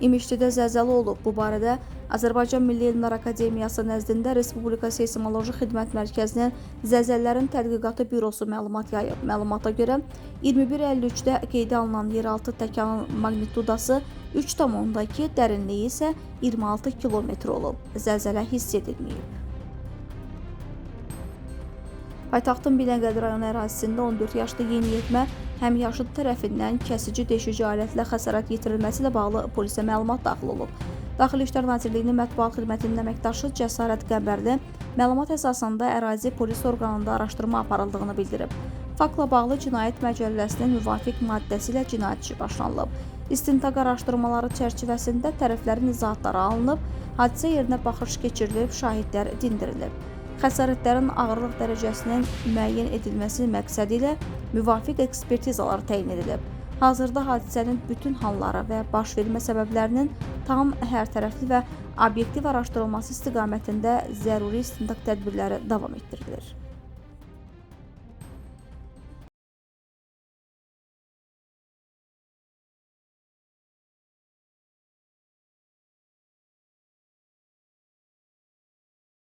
İmişlidə zəlzələ olub. Bu barədə Azərbaycan Milli Elmlər Akademiyası nəzdində Respublika Seysmoloji Xidmət Mərkəzinin Zəlzələlərin Tədqiqatı Bürosu məlumat yayıb. Məlumata görə 21:53-də qeydə alınan yeraltı təkanın magnitudası 3,2, dərinliyi isə 26 kilometr olub. Zəlzələ hiss edilməyib. Paytaxtın Binəqədi rayonu ərazisində 14 yaşlı yeniyetmə həmyaşıdı tərəfindən kəsici deşici alətlə xəsarət yetirilməsi ilə bağlı polisə məlumat daxil olub. Daxili İşlər Nazirliyinin mətbuat xidmətinin əməkdaşı Cəsarət Qəmbərli məlumat əsasında ərazi polis orqanında araşdırma aparıldığını bildirib. Faktla bağlı Cinayət Məcəlləsinin müvafiq maddəsi ilə cinayət işi başlanılıb. İstintaq araşdırmaları çərçivəsində tərəflərin izahatları alınıb, hadisə yerinə baxış keçirilib, şahidlər dindirilib. Xəsarətlərin ağırlıq dərəcəsinin müəyyən edilməsi məqsədi ilə müvafiq ekspertizalar təyin edilib. Hazırda hadisənin bütün halları və baş vermə səbəblərinin tam, hərtərəfli və obyektiv araşdırılması istiqamətində zəruri istintaq tədbirləri davam etdirilir.